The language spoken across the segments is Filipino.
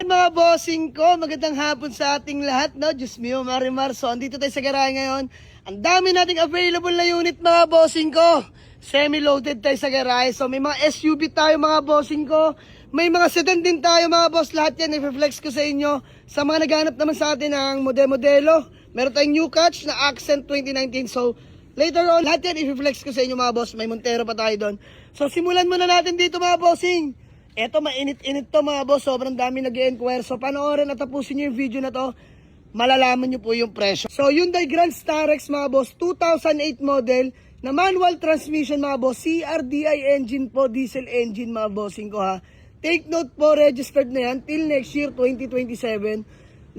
Mga bossing ko, magandang hapon sa ating lahat, no? Diyos mio, Marimar. So, andito tayo sa garahe ngayon. Ang dami nating available na unit, mga bossing ko. Semi-loaded tayo sa garahe. So, may mga SUV tayo, mga bossing ko. May mga sedan din tayo, mga boss. Lahat yan, i-flex ko sa inyo. Sa mga naghanap naman sa atin ng modelo. Meron tayong New Catch na Accent 2019. So, later on, lahat yan, i-flex ko sa inyo, mga boss. May Montero pa tayo doon. So, simulan muna natin dito, mga bossing. Eto, mainit-init to, mga boss. Sobrang dami nag-i-enquire. So, panoorin at tapusin nyo yung video na to. Malalaman nyo po yung presyo. So, Hyundai Grand Starex, mga boss. 2008 model na manual transmission, mga boss. CRDI engine po, diesel engine, mga bossing ko, ha. Take note po, registered na yan till next year, 2027.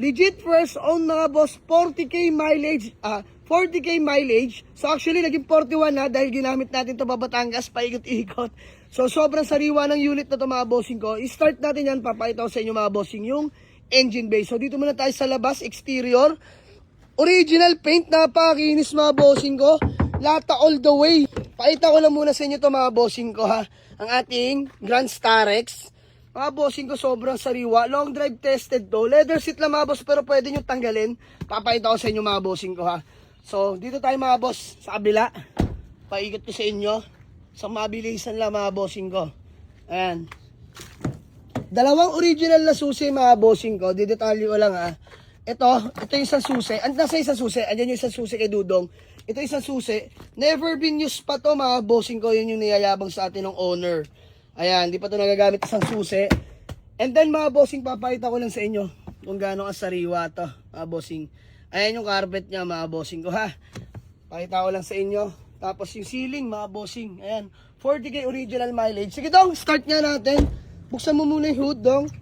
Legit first own, mga boss. 40k mileage. 40k mileage. So, actually, naging 41 na dahil ginamit natin to pa Batangas, paikot-ikot. So, sobrang sariwa ng unit na to, mga bossing ko. I-start natin yan, papakita ko sa inyo, mga bossing, yung engine bay. So, dito muna tayo sa labas, exterior. Original paint, napakinis, mga bossing ko. Lata all the way. Pakita ko lang muna sa inyo to, mga bossing ko, ha. Ang ating Grand Starex. Mga bossing ko, sobrang sariwa. Long drive tested to. Leather seat lang, mga boss, pero pwede nyo tanggalin. Papakita ko sa inyo, mga bossing ko, ha. So, dito tayo, mga boss, sa kabila. Paikot ko sa inyo. So, mabilisan lang, mga bossing ko. Ayan. Dalawang original na susi, mga bossing ko. Didetalye ko lang, ha. Ito yung isang susi. Nasa isang susi. Andyan yung isang susi kay Dudong. Ito yung isang susi. Never been used pa to, mga bossing ko. Yun yung niyayabang sa atin ng owner. Ayan, di pa to nagagamit isang susi. And then, mga bossing, papakita ko lang sa inyo kung gaano kasariwa to, mga bossing. Ayan yung carpet niya, mga bossing ko, ha. Pakita ko lang sa inyo. Tapos yung ceiling, mga bossing. Ayan, 40k original mileage. Sige dong, start nga natin. Buksan mo muna yung hood, dong.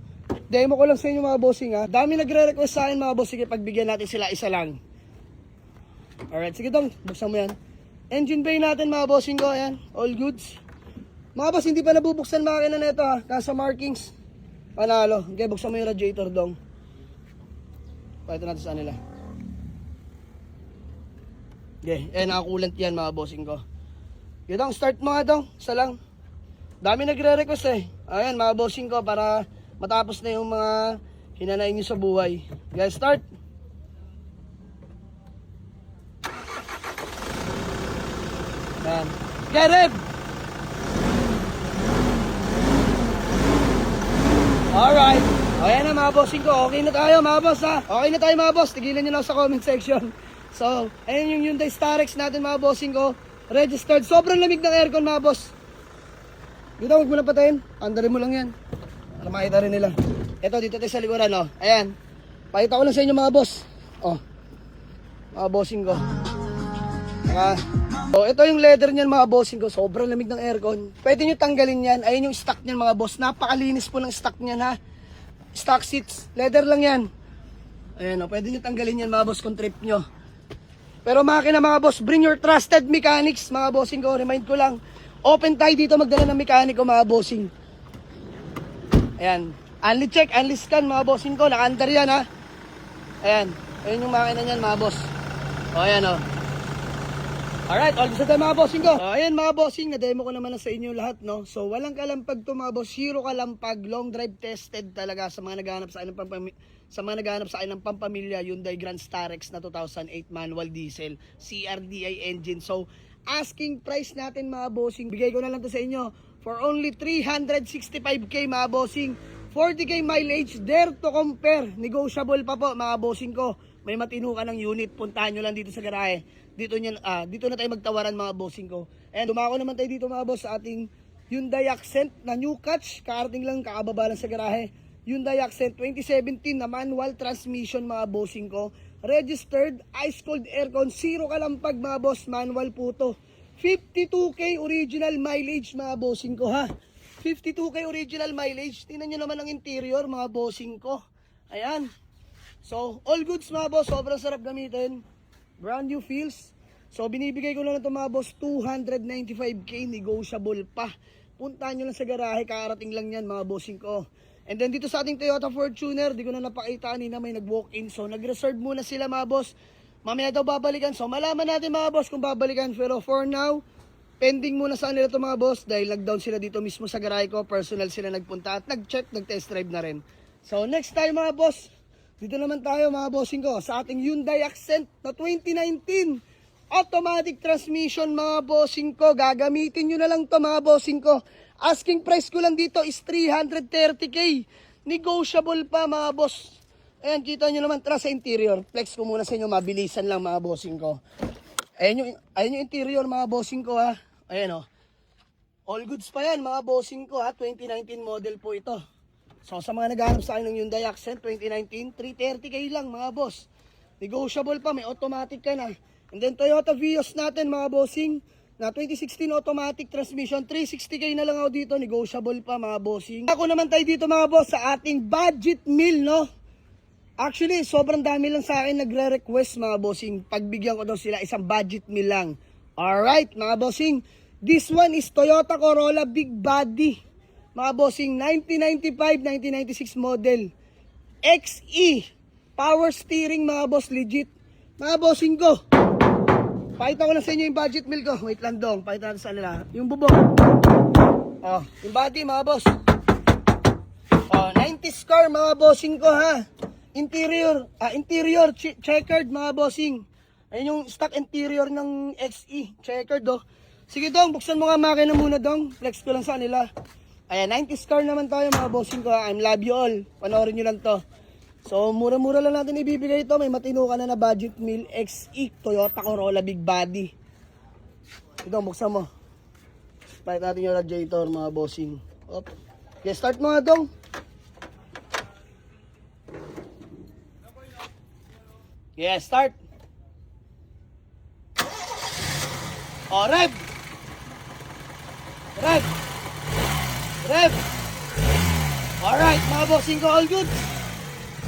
Demo ko lang sa inyo, mga bossing, ha. Dami nagre-request sa akin, mga bossing, pagbigyan natin sila isa lang. Alright, sige dong, buksan mo yan. Engine bay natin, mga bossing ko. Ayan, all goods. Mga boss, hindi pa nabubuksan makina na ito, ha. Nasa markings. Panalo. Okay, buksan mo yung radiator, dong. Pakita natin sa nila. Okay, nakakulant yan, mga bossing ko. Yun dong, start mo nga dong, isa lang. Dami nagre-request eh. Ayan, mga bossing ko, para matapos na yung mga hinanayin nyo sa buhay. Guys, start. Ayan. Okay, rev! Alright. Ayan na, mga bossing ko. Okay na tayo, mga boss, ha. Okay na tayo, mga boss. Tigilan nyo lang sa comment section. So, ayan yung Hyundai Starex natin, mga bossing ko. Registered. Sobrang lamig ng aircon, mga boss. Dito, huwag mo lang patayin. Andarin mo lang yan. Para makita rin nila. Ito, dito tayo sa likuran, oh. Ayan. Pakita ko lang sa inyo, mga boss. Oh. Mga bossing ko. So, ito yung leather niyan, mga bossing ko. Sobrang lamig ng aircon. Pwede nyo tanggalin yan. Ayan yung stock niyan, mga boss. Napakalinis po ng stock niyan, ha. Stock seats. Leather lang yan. Ayan, oh. Pwede nyo tanggalin yan, mga boss, kung trip nyo. Pero makina, mga boss, bring your trusted mechanics, mga bossing ko. Remind ko lang, open tayo dito magdala ng mekaniko, mga bossing. Ayan. Unli check, unli scan, mga bossing ko. Naka-under yan, ha. Ayan. Ayan yung makina niyan, mga boss. O, ayan, o. Alright, all this time, mga bossing ko. So, ayan, mga bossing, na-demo ko naman na sa inyo lahat, no. So, walang kalampag to, mga boss. Zero kalampag, long drive tested talaga sa mga naghahanap sa akin ng pampamilya, Hyundai Grand Starex na 2008 manual diesel, CRDI engine. So, asking price natin, mga bossing, bigay ko na lang to sa inyo for only 365k, mga bossing. 40k mileage, dare to compare. Negotiable pa po, mga bossing ko. May matino ka ng unit, puntahan nyo lang dito sa garahe. Dito na tayo magtawaran, mga bossing ko. And dumako naman tayo dito, mga boss, sa ating Hyundai Accent na New Catch. Kaarating lang, kakababa lang sa garahe. Hyundai Accent 2017 na manual transmission, mga bossing ko. Registered, ice cold aircon, zero kalampag, mga boss, manual po to. 52k original mileage, mga bossing ko, ha. 52k original mileage. Tingnan nyo naman ang interior, mga bossing ko. Ayan. So, all goods, mga boss. Sobrang sarap gamitin. Brand new feels. So, binibigay ko lang ito, mga boss, 295k, negotiable pa. Puntahan nyo lang sa garahe, kakarating lang yan, mga bossing ko. And then dito sa ating Toyota Fortuner, di ko na napakita kanina, may nag-walk-in. So, nag-reserve muna sila, mga boss. Mamaya daw babalikan. So, malaman natin, mga boss, kung babalikan. Pero for now, pending muna sa nila ito, mga boss. Dahil nag-down sila dito mismo sa garahe ko. Personal sila nagpunta at nag-check, nag-test drive na rin. So next tayo mga boss, dito naman tayo mga bossing ko sa ating Hyundai Accent na 2019 automatic transmission mga bossing ko. Gagamitin nyo na lang to mga bossing ko. Asking price ko lang dito is 330k. Negotiable pa mga boss. Ayan, kita nyo naman, tara sa interior. Flex ko muna sa inyo, mabilisan lang mga bossing ko. Ayan yung interior mga bossing ko ha. Ayan o. All goods pa yan mga bossing ko ha. 2019 model po ito. So sa mga naghahanap sa akin ng Hyundai Accent 2019, 330k lang mga boss. Negotiable pa, may automatic ka na. And then Toyota Vios natin mga bossing na 2016 automatic transmission, 360k na lang ako dito, negotiable pa mga bossing. Ako naman tayo dito mga boss sa ating budget meal, no? Actually, sobrang dami lang sa akin nagre-request mga bossing. Pagbigyan ko daw sila isang budget meal lang. Alright mga bossing, this one is Toyota Corolla Big Body. Mga bossing, 1995-1996 model. XE, power steering mga boss, legit. Mga bossing ko, pakita ko na sa inyo yung budget meal ko. Wait lang dong, pakita natin sa nila. Yung bubong. Oh, yung body mga boss. Oh, 90s car mga bossing ko ha. Interior checkered mga bossing. Ayun yung stock interior ng XE, checkered oh. Sige dong, buksan mo nga makina muna dong. Flex ko lang sa nila. Ayan, 90s car naman tayo mga bossing ko. I'm love you all. Panoorin nyo lang to. So, mura-mura lang natin ibibigay ito. May matino ka na budget meal XE Toyota Corolla Big Body. Ito, buksan mo. Pakita natin yung radiator mga bossing. Op. Okay, start mo nga dong. Yeah, start. Oh, rev. Rev. Rev. Alright, mga bossing ko, all good.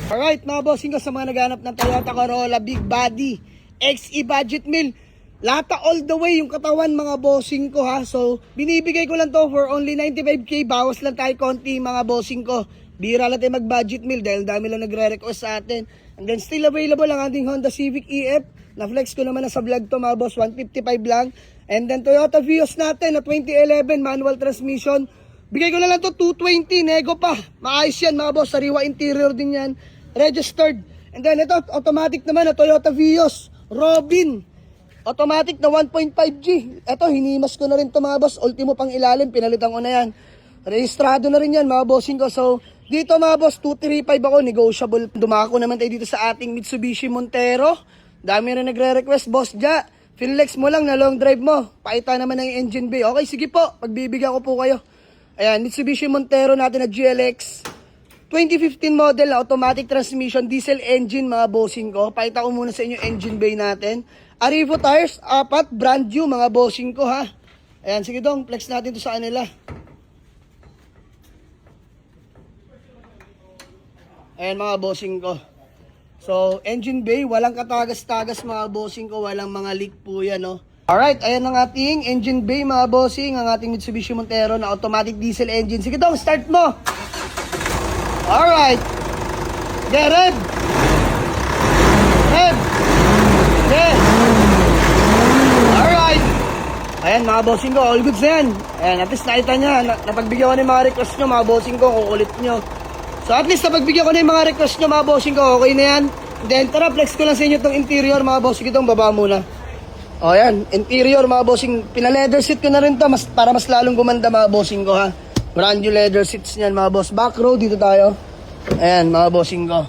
Alright, mga bossing ko, sa mga naghanap ng Toyota Corolla Big Body XE budget meal, lata all the way yung katawan mga bossing ko ha. So, binibigay ko lang to for only 95k. Bawas lang tayo konti mga bossing ko. Bira lang tayo mag-budget meal dahil dami lang nagre-request sa atin. And then still available ang ating Honda Civic EF. Na-flex ko naman na sa vlog to mga boss, 155 lang. And then Toyota Vios natin na 2011 manual transmission. Bigay ko na lang to 220, nego pa. Maayos yan mga boss, sariwa interior din yan. Registered. And then ito, automatic naman na Toyota Vios Robin. Automatic na 1.5G. Ito, hinimas ko na rin to mga boss. Ultimo pang ilalim, pinalitan ko na yan. Rehistrado na rin yan mga bossing ko. So, dito mga boss, 235 ako, negotiable. Dumako naman tayo dito sa ating Mitsubishi Montero. Dami rin nagre-request, boss Ja. Finlex mo lang na long drive mo. Pakita naman ng engine bay. Okay, sige po, pagbibigyan ko po kayo. Ayan, Mitsubishi Montero natin na GLX. 2015 model na automatic transmission, diesel engine mga bossing ko. Pakita ko muna sa inyo engine bay natin. Arrivo tires, 4, brand new mga bossing ko ha. Ayan, sige dong, flex natin to sa kanila. Ayan mga bossing ko. So, engine bay, walang katagas-tagas mga bossing ko, walang mga leak po yan, no. Alright, ayan ang ating engine bay mga bossing, ang ating Mitsubishi Montero na automatic diesel engine. Sige dong, start mo! Alright! Okay, rev! Rev! Okay! Alright! Ayan mga bossing ko, all goods na yan. Ayan, at least nakita nyo, napagbigyan ko na yung mga request nyo mga bossing ko, kukulit nyo. So at least napagbigyan ko na yung mga request nyo mga bossing ko, okay na yan. Then tara, flex ko lang sa inyo itong interior mga bossing, itong baba muna. O yan, interior mga bossing, pina-leather seat ko na rin to para mas lalong gumanda mga bossing ko ha. Brand new leather seats niyan mga boss. Back row, dito tayo. Ayan mga bossing ko.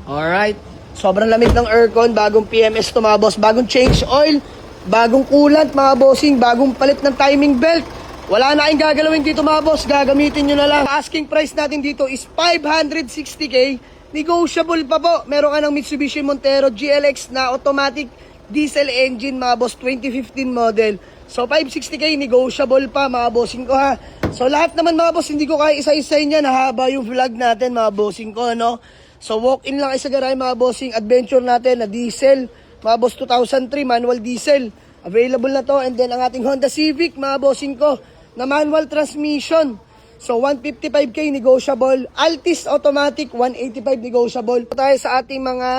Alright, sobrang lamig ng aircon, bagong PMS to mga boss, bagong change oil, bagong coolant mga bossing, bagong palit ng timing belt. Wala na kayong gagalawin dito mga boss, gagamitin nyo na lang. Asking price natin dito is 560k. Negotiable pa po. Meron ka ng Mitsubishi Montero GLX na automatic diesel engine mga boss, 2015 model. So 560k, negotiable pa mga bossing ko ha. So lahat naman mga boss, hindi ko kaya isa-isahin yan, haba yung vlog natin mga bossing ko, no. So walk-in lang kayo sa garahe mga bossing, adventure natin na diesel. Mga boss, 2003 manual diesel. Available na to. And then ang ating Honda Civic mga bossing ko na manual transmission. So 155k negotiable. Altis automatic 185 negotiable. Tayo sa ating mga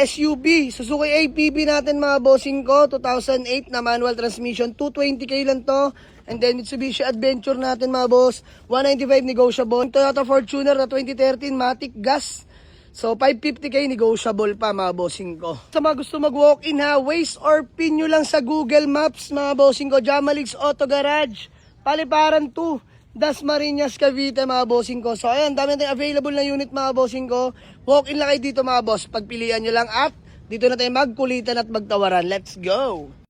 SUV, Suzuki APB natin mga bossing ko, 2008 na manual transmission, 220k lang to. And then Mitsubishi Adventure natin mga boss, 195 negotiable. Toyota Fortuner na 2013 Matic Gas. So 550k negotiable pa mga bossing ko. Sa mga gusto mag-walk-in ha, Waze or pin nyo lang sa Google Maps mga bossing ko. Jamalix Auto Garage, Paliparan 2, Dasmariñas, Cavite mga bossing ko. So ayan, dami natin available na unit mga bossing ko. Walk-in lang kayo dito mga boss. Pagpilian nyo lang at dito na tayo magkulitan at magtawaran. Let's go!